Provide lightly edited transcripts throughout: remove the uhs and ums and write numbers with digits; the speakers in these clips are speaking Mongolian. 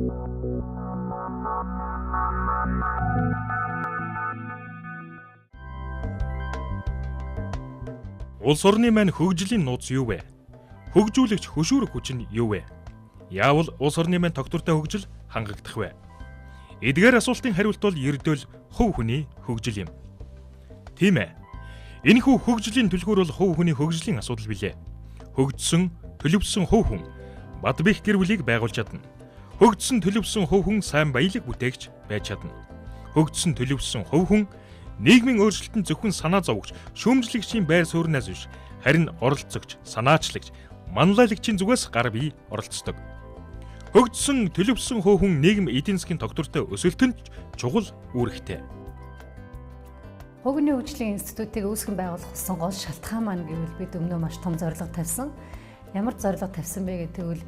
Улс орны маань хөгжлийн нууц юу вэ? Хөгжүүлэгч хөшүүрэг хүч нь юу вэ? Яавал улс орны маань тогтвортой хөгжил хангагдах вэ? Эдгээр асуултын хариулт бол ердөөл хувь хүний хөгжил юм. Тийм ээ. Энэхүү хөгжлийн түлхүүр бол хувь хүний хөгжлийн асуудал билээ. Хөгжсөн, төлөвсөн хувь хүн бад бэх гэр бүлийг байгуулж чадна. Хөгжсөн, төлөвсөн хувь хүн сайн баялаг бүтээгч байж чадна. Хөгжсөн, төлөвсөн хувь хүн нийгмийн өөрчлөлтөнд зөвхөн санаа зовгч, шүүмжлэгчийн байр сууринаас биш, харин оролцогч, санаачлагч, манлайлагчийн зүгээс гар бие оролцдог. Хөгжсөн, төлөвсөн хувь хүн нийгэм эдийн засгийн тогтвортой өсөлтөнд чухал үүрэгтэй. Хувийн хөгжлийн институтыг үүсгэн байгуулах болсон гол шалтгаан маань гэвэл бид өмнөө маш том зорилго тавьсан. Ямар зорилго тавьсан бэ гэвэл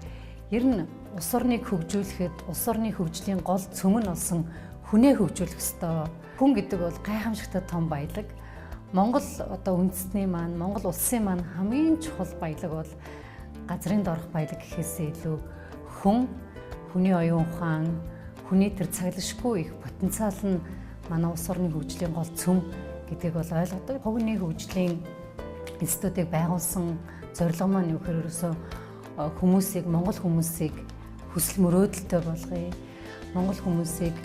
ер нь улс орныг хөгжүүлэхэд улс орны хөгжлийн гол цөм нь болсон хүнээ хөгжүүлэх ёстой. Хүн гэдэг бол гайхамшигтай том баялаг. Монгол үндэстний маань, Монгол улсын маань хамгийн чухал баялаг бол газрын доорх баялаг гэхээсээ илүү хүний оюун ухаан, хүний тэр цаглагшгүй их потенциал нь манай улс орны хөгжлийн гол цөм гэдгийг бол ойлгодог. Хувийн хөгжлийн институтыг байгуулсан зорилго маань юу гэхээр ерөөсөө Монгол хүмүүсийг хүсэл мөрөөдөлтэй болгоё. Монгол хүмүүсийг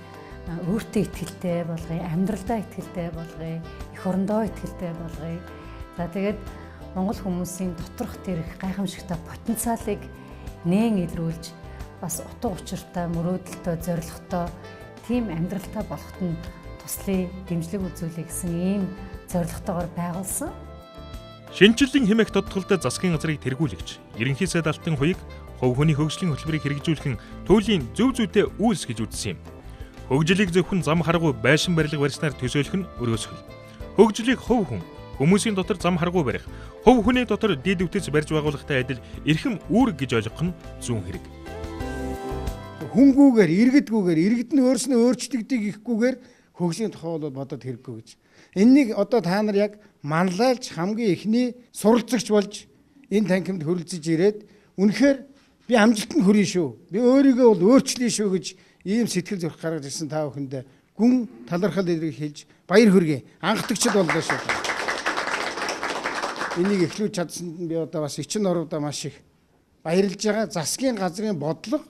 өөртөө итгэлтэй болгоё, амьдралдаа итгэлтэй болгоё, эх орондоо итгэлтэй болгоё. За тэгээд Монгол хүмүүсийн доторх тэр их гайхамшигтай потенциалыг нээн илрүүлж бас утга учиртай, мөрөөдөлтөй, зорилготой тийм амьдралтай болоход нь туслах дэмжлэг үзүүлэх гэсэн ийм зорилготойгоор байгуулсан. Шинжлэлийн хэмээх тодтолтой засгийн газрыг тэргүүлэгч, ерөнхий сайд Алтан хуйг хувь хүний хөгжлийн хөтөлбөрийг хэрэгжүүлэх туйлын зөв зүйтэй үйлс гэж үзсэн юм. Хөгжлийг зөвхөн зам харгуй байшин барилга барьснаар төсөөлөх нь өрөөсгөл. Хөгжлийг хувь хүн хүмүүсийн дотор зам харгуй барих, хувь хүний дотор дид үтс барьж байгуулахтай адил эрхэм үүрэг гэж ойлгох нь зүүн хэрэг. Хүнгүүгээр, иргэдгүүгээр, иргэд нь өөрснөө өөрчлөгдөж ихэхгүйгээр хөгжлийн тухай бол бодоод хэрэггүй гэж. Энэнийг одоо та нар яг манлайлж хамгийн эхний суралцагч болж энэ танхимд хөрөлцөж ирээд үнэхээр би амжилтанд хүрье шүү. Би өөрийгөө бол өөрчлөе шүү гэж ийм сэтгэл зүрх гаргаж ирсэн та бүхэндээ гүн талархал илэрхийлж баяр хүргэе. Анхдагчд боллоо шүү. Энийг эхлүүлж чадсанд нь би одоо бас эчин орвдоо маш их баярлж байгаа. Засгийн газрын бодлого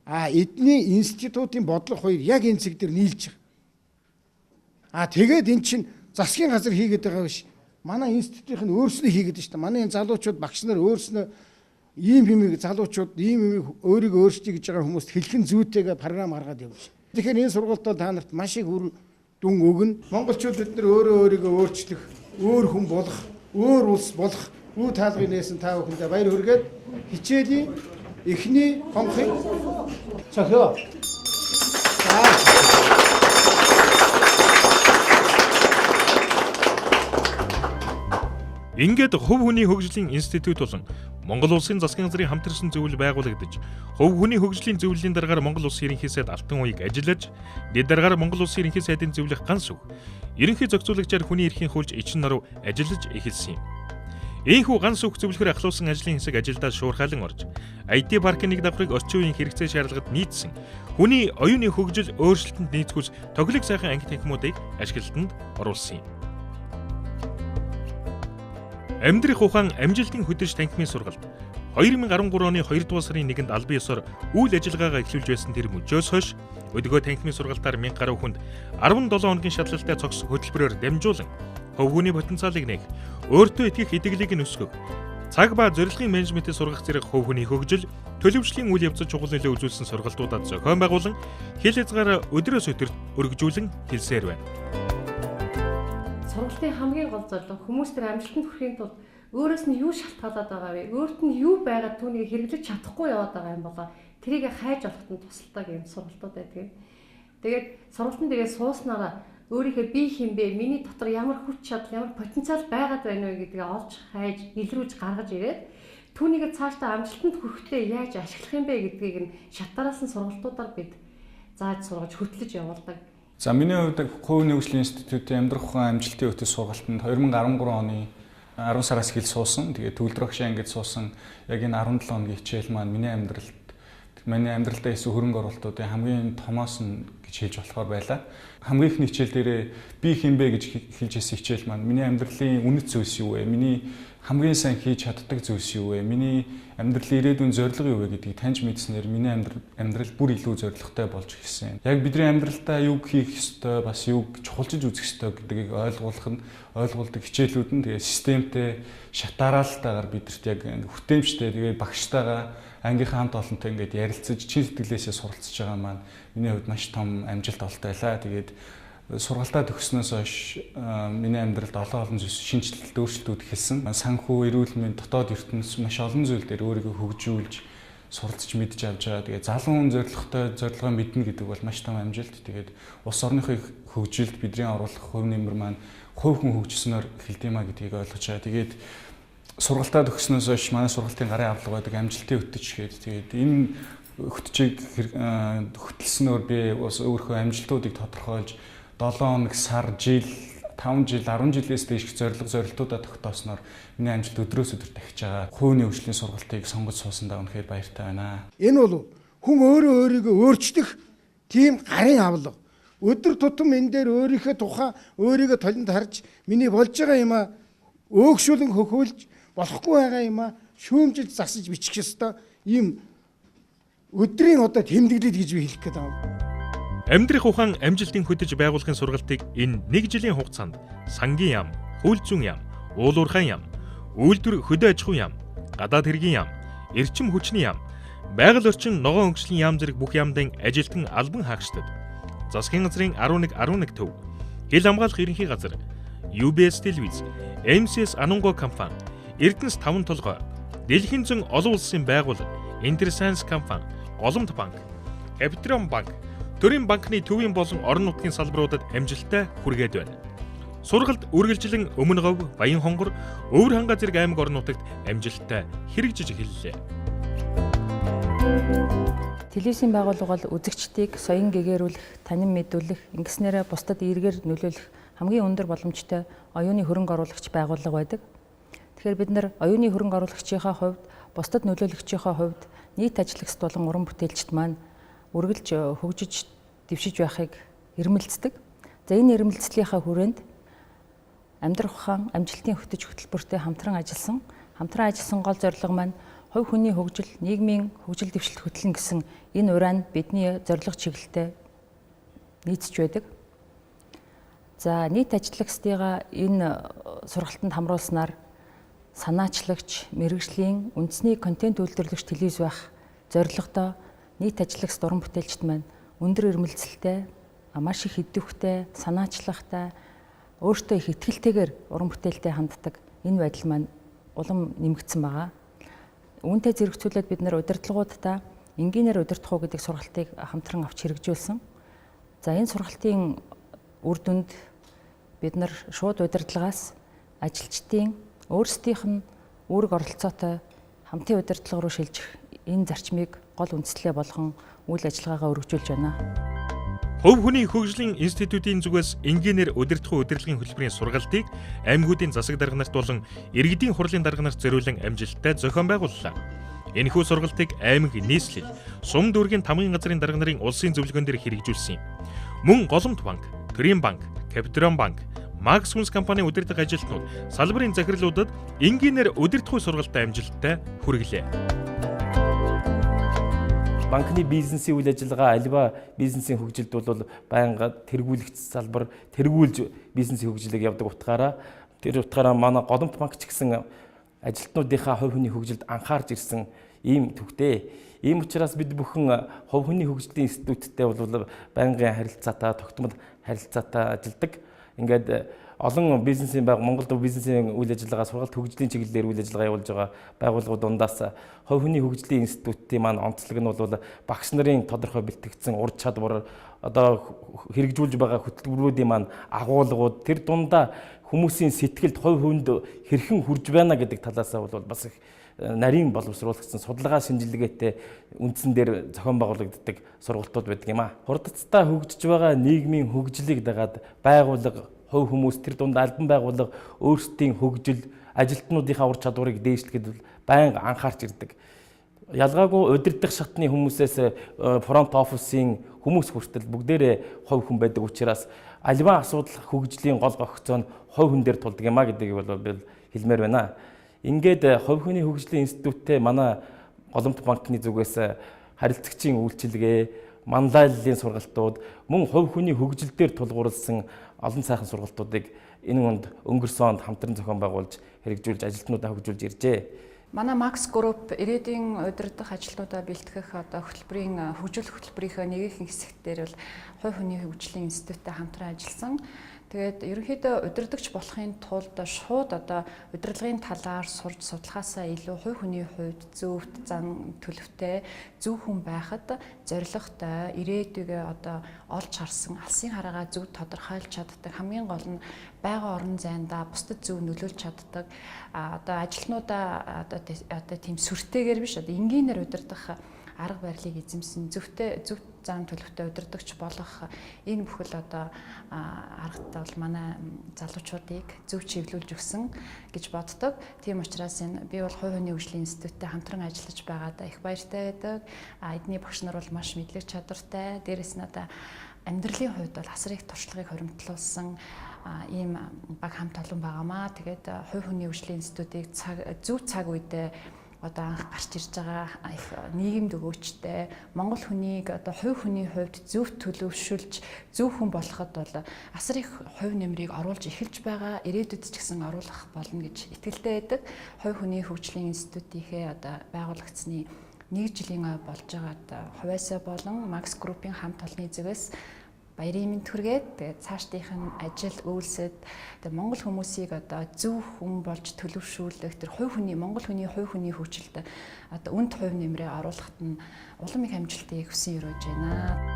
эдний институтын бодлого хоёр яг энэ зэг дээр нийлж байгаа. Тэгээд эн чинь засгийн газар хийгээд байгаа биш. Манай институтын өөрснөө хийгээд байна шүү дээ. Манай энэ залуучууд багш нар өөрснөө ийм юмыг залуучууд ийм юмыг өөрийгөө өөрчлөе гэж байгаа хүмүүст хэлхэн зүйтэйгээ програм гаргаад явж. Тэгэхээр энэ сургалтад та нарт маш их үр дүн өгнө. Монголчууд бид нар өөрийгөө өөрчлөх, өөр хүн болох, өөр улс болох үе таалгыг нээсэн та бүхэндээ баяр хүргээд хичээлийн эхний хонхыг цохио. Ингээд хувь хүний хөгжлийн институт болон Монгол улсын засгийн газрын хамтарсан зөвлөл байгуулагдаж, хувь хүний хөгжлийн зөвлөлийн дараагаар Монгол улсын ерөнхий сайд Алтан хуйг ажиллаж, дэд дараагаар Монгол улсын ерөнхий сайдын зөвлөх ганц үг, ерөнхий зохицуулагчаар хүний эрхийн хуульч эчин наруу ажиллаж эхэлсэн юм. Ийхүү ганц үг зөвлөхөр ахлуулсан ажлын хэсэг ажилдаа шуурхайлан орж, IT паркын нэг давхрыг орчин үеийн хэрэгцээ шаардлагад нийцсэн, хүний оюуны хөгжил өөрчлөлтөнд нийцгүүж тоглог сайхан анги танхимуудыг ашиглалтанд оруулсан юм. Амьдрах ухаан амжилтын хөдөлж танхимын сургалт 2013 оны 2 дугаар сарын 1-нд албан ёсоор үйл ажиллагаагаа эхлүүлж байсан тэр мөчөөс хойш өдгөө танхимын сургалтаар 1000 гаруй хүнд 17 хоногийн шалралтай цогц хөтөлбөрөөр дамжуулан хувь хүний потенциалыг нээх, өөртөө итгэх итгэлийг нь өсгөх, цаг ба зорилгын менежментийг сургах зэрэг хувь хүний хөгжил, төлөвшлийн үйл явцад чухал нөлөө үзүүлсэн сургалтуудад зохион байгуулан хил хязгаар өдрөөс өдөрт өргөжүүлэн хэлсээр байна. Сургалтын хамгийн гол зорилго хүмүүс тэр амжилтанд хүрэхийн тулд өөрөөс нь юу шалтгаалаад байгаа вэ? Өөрт нь юу байгаад түүнийг хэрэглэж чадахгүй яваад байгаа юм болоо тэрийг хайж олоход нь тусалдаг юм сургалтууд байдаг. Тэгээд сургалтын тэгээд сууснараа өөрийнхөө би хинбэ, миний дотор ямар хүч чадал, ямар потенциал байгаад байна вэ гэдгийг олж хайж, илрүүлж гаргаж ирээд түүнийг цаашдаа амжилтанд хүрэхдээ яаж ашиглах юм бэ гэдгийг нь шатараас нь сургалтуудаар бид зааж сургаж хөтлөж явуулдаг. За миний хувьд хувийн хөгжлийн институтын амьдрах ухаан амжилтын өтөс сургалтанд 2013 оны 10 сараас эхэл суусан. Тэгээд төвлөрөх шин ингэж суусан. Яг энэ 17 хоногийн хичээл маань миний амьдралд Миний амьдралдаа эсвэл хөрөнгө оруулалтуудын хамгийн томоос нь гэж хэлж болохоор байлаа. Хамгийн ихний хичээл дээрээ би хинбэ гэж хэлж ирсэн хичээл маань миний амьдралын үнэт зүйлс юу вэ? Миний хамгийн сайн хийж чаддаг зүйлс юу вэ? Миний амьдралын ирээдүйн зорилго юу вэ гэдгийг таньж мэдснээр миний амьдрал бүр илүү зорилготой болж ирсэн. Яг бидний амьдралдаа юу хийх ёстой, бас юу чухалчилж үзэх ёстой гэдгийг ойлгуулдаг хичээлүүд нь тэгээ системтэй, шатаараалтайгаар бидэрт яг хүртээмжтэй тэгээ багштайгаа ангийнхаа хамт олонтой ингээд ярилцаж чин сэтгэлээсээ суралцж байгаа маань миний хувьд маш том амжилт олтой байлаа. Тэгээд сургалтаа төгснөөс хойш миний амьдралд олон зүйлс шинжилэлт өөрчлөлтүүд ихэлсэн. Санхүү, эрүүл мэнд, дотоод ертөнц маш олон зүйл дээр өөрийгөө хөгжүүлж суралцж мэдж авч байгаа. Тэгээд залуу хүн зорилгоо мэднэ гэдэг бол маш том амжилт. Тэгээд улс орныхын хөгжилд бидний оруулах хувь нэмэр маань хувь хүн хөгжснөөр эхэлдэймаа гэдгийг ойлгож байгаа. Тэгээд сургалтаа төгснөөс хойш манай сургалтын гарын авлага байдаг амжилтын өтөч гээд тэгээд энэ өтчийг хөтлснөөр би бас өөрийнхөө амжилтуудыг тодорхойлж 7 хоног, сар, жил, 5 жил, 10 жилээс дээш зорилтуудаа тогтоосноор миний амжилт өдрөөс өдөр дахиж байгаа. Хувийн хөгжлийн сургалтыг сонгож суусандаа үнэхээр баяртай байна. Энэ бол хүн өөрийгөө өөрчлөх тийм гарын авлага. Өдөр тутам энэ дээр өөрийнхөө тухай өөрийгөө толинд харж миний болж байгаа юм а өөгшүүлэн хөхөөлж болохгүй байгаа юм а шүүмжилж засаж бичих ёстой ийм өдрийн одоо тэмдэглэл гэж би хэлэх гээд байна. Амьдрах ухаан амжилтын хөдөж байгуулахын сургалтыг энэ 1 жилийн хугацаанд сангийн яам, хөл зүүн яам, уулуурхайн яам, үйлдвэр хөдөө аж ахуйн яам, гадаад хэргийн яам, эрчим хүчний яам, байгаль орчин ногоон хөгжлийн яам зэрэг бүх яамдын ажилтан албан хаагчдад засгийн газрын 11 төв, хил хамгаалах ерөнхий газар, UBS телевиз, MCS Анунго компани, Эрдэнэс 5 толгой, Дэлхийн зүүн олон улсын байгууллага, Интерсайнс компани, Голомт банк, Капитрон банк, төрийн банкны төвийн болон орон нутгийн салбаруудад амжилттай хүргээд байна. Сургалт үргэлжлэн Өмнө Говь, Баян хонгор, Өвөр ханга зэрэг аймаг орон нутагт амжилттай хэрэгжиж эхэллээ. Телевизийн байгууллага бол үзэгчдийг соён гэгээрүүлэх, танин мэдүүлэх, ингэснээрээ бусдад эергээр нөлөөлөх хамгийн өндөр боломжтой оюуны хөрөнгө оруулагч байгууллага байдаг. Тэгэхээр бид нар оюуны хөрөнгө оруулагчийнхаа хувьд, бусдад нөлөөлөгчийнхаа хувьд нийт ажлагчид болон уран бүтээлчд маань үргэлж хөгжиж дэвшиж байхыг эрмэлздэг. За энэ эрмэлзлийнхаа хүрээнд амьдрах ухаан амжилтын хөтөж хөтөлбөртэй хамтран ажилласан гол зорилго маань хувь хүний хөгжил, нийгмийн хөгжил дэвшилт хөтлөн гэсэн энэ урaan бидний зорилго чиглэлтэй нийцж байдаг. За нийт ажиллагчдыгаа энэ сургалтанд хамруулснаар санаачлагч, мэрэгжлийн үндэсний контент үйлдвэрлэгч телевиз байх зорилготой нийт ажиллагч уран бүтээлчд маань өндөр эрмэлзэлтэй, маш их идэвхтэй, санаачлагтай, өөртөө их итгэлтэйгээр уран бүтээлтэй ханддаг энэ байдал маань улам нэмэгдсэн байгаа. Үүнтэй зэрэгцүүлээд бид нар удирдлагуудаа энгийнээр удирдах уу гэдэг сургалтыг хамтран авч хэрэгжүүлсэн. За энэ сургалтын үр дүнд бид нар шууд удирдлагаас ажилчдын өөрсдийнх нь үүрэг оролцоотой хамтын удирдлага руу шилжих энэ зарчмыг гол үндслээ болгон үйл ажиллагаагаа өргөжүүлж байна. Хувь хүний хөгжлийн институтын зүгээс энгийнээр удирдах удирдлагын хөтөлбөрийн сургалтыг аймагуудын засаг дарга нарт болон иргэдийн хурлын дарга нарт зориулан амжилттай зохион байгууллаа. Энэхүү сургалтыг аймаг нийслэл, сум дүүргийн тамгын газрын дарга нарын улсын зөвлөгөөн дээр хэрэгжүүлсэн юм. Мөн Голомт банк, Төрийн банк, Капитрон банк, Макс Хүнс компанийн удирдах ажилтнууд салбарын захирлуудад энгийнээр удирдах сургалтад амжилттай хүргэлээ. Банкны бизнесийн үйл ажиллагаа альва бизнесийн хөгжилд бол байнга тэргүүлэгч салбар тэргүүлж бизнесийн хөгжлийг явдаг утгаараа манай Голомт банк ч гэсэн ажилтнуудынхаа хувь хүний хөгжилд анхаарч ирсэн ийм төвтэй. Ийм учраас бид бүхэн хувь хүний хөгжлийн институттэй бол байнгын харилцаатай, тогтмол харилцаатай ажилладаг. Ингээд олон бизнесийн Монголд бизнесийн үйл ажиллагаа сургалт хөгжлийн чиглэлээр үйл ажиллагаа явуулж байгаа байгууллагууд дундаас хувь хүний хөгжлийн институтын маань онцлог нь бол багш нарын тодорхой бэлтгэгдсэн ур чадвар одоо хэрэгжүүлж байгаа хөтөлбөрүүдийн маань агуулгууд тэр дундаа хүмүүсийн сэтгэлд хувь хүнд хэрхэн хүрж байна гэдэг талаас нь бол бас их нарийн боловсруулагдсан судалгаа шинжилгээтэй үндсэн дээр зохион байгуулагддаг сургалтууд байдаг юм а. Хурдцтай хөгжиж байгаа нийгмийн хөгжлийг дагаад байгууллага хувь хүмүүс тэр дунд албан байгууллага өөрсдийн хөгжил, ажилтнуудынхаа ур чадварыг дээшлэхэд байнга анхаарч ирдэг. ялгаагүй удирдах шатны хүмүүсээс фронт офисын хүмүүс хүртэл бүгдээрээ хувь хүн байдаг учраас альва асуудал хөгжлийн гол гогцоо нь хувь хүн дээр тулдаг юм а гэдгийг бол би хэлмээр байна. Ингээд хувь хүний хөгжлийн институттэй манай Голомт банкны зүгээс харилцагчийн үйлчилгээ, манлайллын сургалтууд, мөн хувь хүний хөгжил дээр тулгуурласан олон сайхан сургалтуудыг энэ онд өнгөрсөн онд хамтран зохион байгуулж хэрэгжүүлж ажилтнуудаа хөгжүүлж иржээ. Манай Max Group ирээдүйн удирдах ажилтнуудаа бэлтгэх хөтөлбөрийн хөгжүүлэх хөтөлбөрийнхөө нэгэн хэсэгтэр бол хувь хүний хөгжлийн институттай хамтран ажилласан. Тэгээд ерөнхийдөө удирдагч болохын тулд шууд удирдлагын талаар сурж судлахаасаа илүү хувь хүний хувьд зөвхт зан төлөвтэй зөв хүн байхад зорилготой ирээдүйгээ олж харсан алсын хараагаа зөв тодорхойлж чаддаг, хамгийн гол нь байгаа орон зайдаа бусдад зөв нөлөөлж чаддаг ажилтнуудаа тийм сүртэйгээр биш энгийнээр удирдах арга барилыг эзэмсэн зөв зан төлөвтэй удирдагч болох энэ бүхэл аргатай бол манай залуучуудыг зөв чиглүүлж өгсөн гэж боддог. Тийм учраас би бол хувь хүний хөгжлийн институттэй хамтран ажиллаж байгаадаа их баяртай байдаг. Эдний багш нар бол маш мэдлэг чадвартай. Дээрээс нь амьдралын хувьд бол асар их туршлагыг хоримтлуулсан ийм баг хамт олон байгаамаа. Тэгээд хувь хүний хөгжлийн институтыг зөв цаг үедээ анх гарч ирж байгаа их нийгэмд өгөөчтэй Монгол хүнийг хувь хүний хувьд зөв төлөвшүүлж зөв хүн болоход бол асар их хувь нэмрийг оруулж эхэлж байгаа, ирээдүйд ч гэсэн оруулах болно гэж итгэлтэй байдаг. Хувь хүний хөгжлийн институтийнхээ байгуулагдсны 1 жилийн болж байгаа хувьяасаа болон Max Group-ийн хамт олонны зүгээс баярын мэнд хүргээд тэгээд цаашдынх нь ажил үйлсэд Монгол хүмүүсийг зөв хүн болж төлөвшүүлэх тэр Монгол хүний хувь хүний хөгжилд үнд хувь нэмрээ оруулахад нь улам их амжилтыг хүсэн өрөөж байна.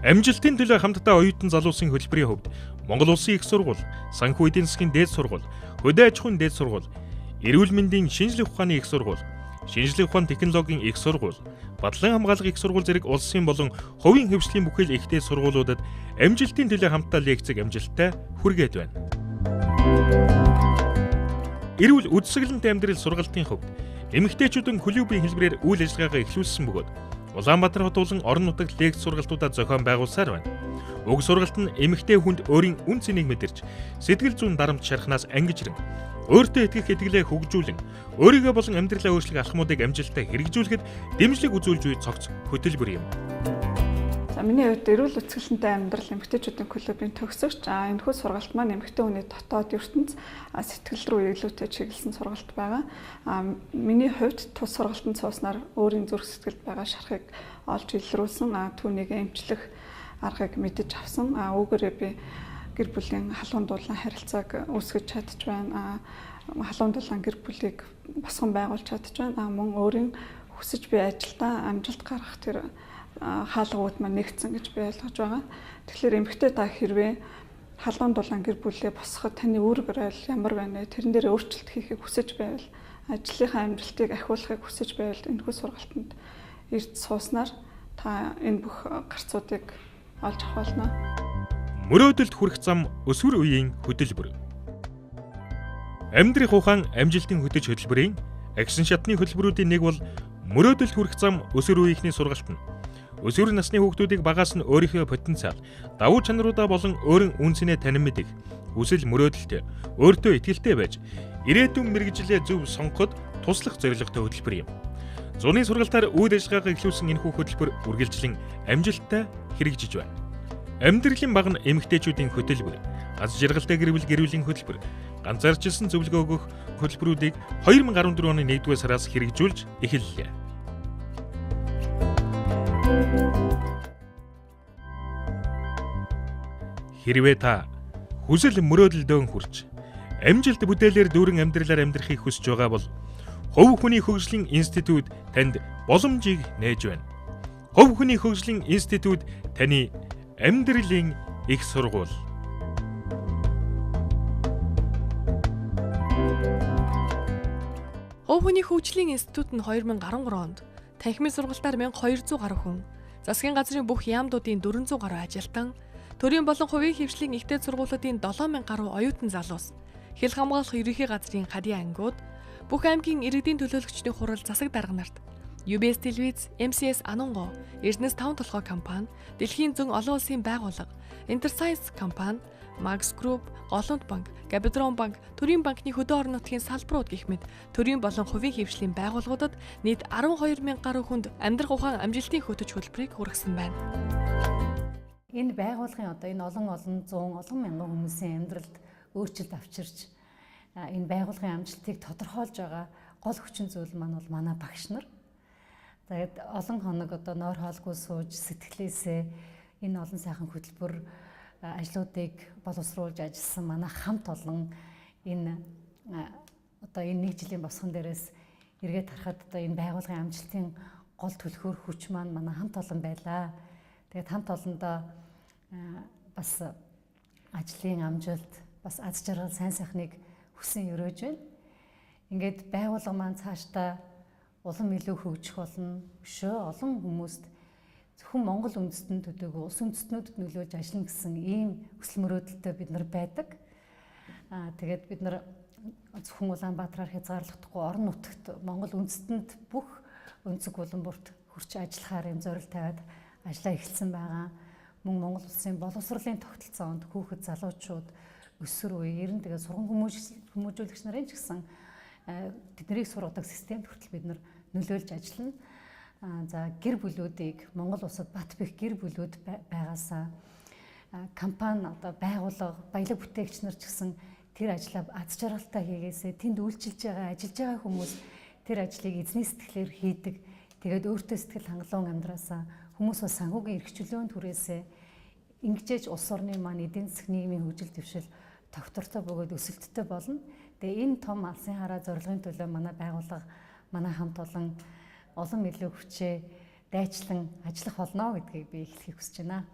Амжилтын төлөө хамтдаа оюутан залуусын хөтөлбөрийн хувьд Монгол Улсын их сургууль, санхүү эдийн засгийн дээд сургууль, хөдөө аж ахуйн дээд сургууль, эрүүл мэндийн шинжлэх ухааны их сургууль, шинжлэх ухааны технологийн их сургууль, Бадлан хамгаалах их сургууль зэрэг улсын болон хувийн хөгжлийн бүхэл ихтэй сургуулиудад амжилтын төлөө хамтдаа лекцэг амжилттай хүргээд байна. Эрүүл үдсгэлэнтэй амьдрал сургалтын хувьд эмэгтэйчүүдэн клубийн хэлбэрээр үйл ажиллагаагаа эхлүүлсэн бөгөөд Улаанбаатар хот болон орон нутагт лекц сургалтуудаа зохион байгуулсаар байна. Уг сургалт нь эмэгтэй хүнд өөрийн үн цэнийг мэдэрч, сэтгэл зүйн дарамт шархнаас ангижран, өөртөө итгэх итгэлээ хөгжүүлэн, өөрийгөө болон амьдралаа өөрчлөх алхмуудыг амжилттай хэрэгжүүлэхэд дэмжлэг үзүүлж буй цогц хөтөлбөр юм. За миний хувьд эрүүл үсгэлэнтэй амьдрал эмэгтэйчүүдийн клубын төгсөгч. Энэхүү сургалт маань эмэгтэй хүний дотоод ертөнц сэтгэл рүү илүүтэй чиглэсэн сургалт байгаа. Миний хувьд тус сургалтанд сууснаар өөрийн зүрх сэтгэлд байгаа шархыг олж илрүүлсэн, түүнийг эмчлэх аргыг мэдэж авсан. Үүгээрээ би гэр бүлийн халуун дулаан харилцааг үүсгэж чадж байна. Халуун дулаан гэр бүлийг босгон байгуулж чадж байна. Мөн өөрийн хүсэж буй ажилдаа амжилт гаргах тэр хаалгууд маань нэгдсэн гэж би ойлгож байгаа. Тэгэхээр эмэгтэй та хэрвээ халуун дулаан гэр бүлээ босгоход таны үүрэг ойл ямар байна вэ? Тэрэн дээр өөрчлөлт хийхийг хүсэж байвал, ажлынхаа амжилтыг ахиулахыг хүсэж байвал энэхүү сургалтанд ирж сууснаар та энэ бүх гарцуудыг олж авах болно. Мөрөөдөлд хүрэх зам өсвөр үеийн хөтөлбөр. Амьдрах ухаан амжилтын хөтөж хөтөлбөрийн агшин шатны хөтөлбөрүүдийн нэг бол мөрөөдөлд хүрэх зам өсвөр үеийнхний сургалт нь. Өсвөр насны хүүхдүүдийг багаас нь өөрийнхөө потенциал, давуу чанаруудаа болон өөрийн үн цэнээ танин мэдэх, хүсэл мөрөөдөлтэй, өөртөө итгэлтэй байж, ирээдүйн мэргэжилээ зөв сонгоход туслах зорилготой хөтөлбөр юм. Зуны сургалтаар үйл ажиллагаагаа эхлүүлсэн энэхүү хөтөлбөр үргэлжлэн амжилттай хэрэгжиж байна. Амьдралын баг нь эмэгтэйчүүдийн хөтөлбөр, аз жаргалтай гэр бүл гэрүүлийн хөтөлбөр, ганцаарчилсан зөвлөгөө өгөх хөтөлбөрүүдийг 2014 оны 1-р сараас хэрэгжүүлж эхэллээ. Хэрвээ та хүсэл мөрөөдөлдөө хүрч амжилт бүтээлээр дүүрэн амьдралаар амьдрахыг хүсэж байгаа бол Хувь хүний хөгжлийн институт танд боломжийг нээж байна. Хувь хүний хөгжлийн институт таны амьдралын их сургууль. Хувь хүний хөгжлийн институт нь 2013 онд танхимын сургалтаар 1200 гаруй хүн, засгийн газрын бүх яамдуудын 400 гаруй ажилтан, төрийн болон хувийн хөгжлийн ихтэй сургуулиудын 7000 гаруй оюутан залуус, хил хамгаалах ерөнхий газрын хадийн ангиуд, бүх аймгийн иргэдийн төлөөлөгчдийн хурал засаг дарга нарт UBS телевиз, MCS Анунго, Эрдэнэс 5 толгой компани, Дэлхийн зүүн олон улсын байгууллага, Интерсайенс компани, Max Group, Голомт банк, Габидрон банк, Төрийн банкны хөдөө орон нутгийн салбарууд гэх мэт төрийн болон хувийн хэвшлийн байгууллагуудад нийт 12,000 гаруй хүнд амьдрах ухаан амжилтын хөтөч хөтөлбөрийг хүргэсэн байна. Энэ байгууллагын одоо энэ олон мянган хүмүүсийн амьдралд өөрчлөлт авчирч энэ байгууллагын амжилтыг тодорхойлж байгаа гол хүчин зүйл маань бол манай багш нар. Тэгээд олон хоног одоо нойр хоолгүй сууж сэтгэлээсээ энэ олон сайхан хөтөлбөр ажлуудыг боловсруулж ажилласан манай хамт олон энэ одоо энэ нэг жилийн босгон дээрээс эргээд харахад одоо энэ байгууллагын амжилтын гол түлхүүр хүч маань манай хамт олон байлаа. Тэгээд хамт олондоо бас ажлын амжилт, бас аз жаргал сайн сайхныг хүсэн өрөөж байна. Ингээд байгууллага маань цаашдаа улам илүү хөгжих болно. Өшөө олон хүмүүст зөвхөн Монгол үндэстэн төдийгүй улс үндэстнүүдэд нөлөөлж ажиллана гэсэн ийм хүсэл мөрөөдөлтэй бид нар байдаг. Тэгээд бид нар зөвхөн Улаанбаатараар хязгаарлагдахгүй орон нутагт Монгол үндэстэнд бүх өнцөг булан бүрт хүрч ажиллахаар юм зорилт тавиад ажиллаа эхэлсэн байгаа. Мөн Монгол улсын боловсролын тогтолцоонд хүүхэд залуучууд өсвөр үе ер нь тэгээд сургам хүмүүжүүлэгч нарын ч гэсэн тэднийг сургадаг системд хүртэл бид нар нөлөөлж ажиллана. За гэр бүлүүдийг Монгол улсад бат бэх гэр бүлүүд байгаасаа компани одоо байгууллага баялаг бүтээгч нар ч гэсэн тэр ажлаа аз жаргалтай хийгээсээ тэнд үйлчилж байгаа ажиллаж байгаа хүмүүс тэр ажлыг эзний сэтгэлээр хийдэг. Тэгээд өөртөө сэтгэл хангалуун амьдраасаа хүмүүс бас санхүүгийн эрх чөлөөнд хүрээсээ ингэжээж улс орны маань эдийн засаг нийгмийн хөгжил дэвшил тогтвортой бөгөөд өсөлттэй болно. Тэгээ энэ том алсын хараа зорилгын төлөө манай байгууллага, манай хамт олон илүү хүчээ дайчлан ажиллах болно гэдгийг би хэлхийг хүсэж байна.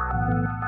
Thank you.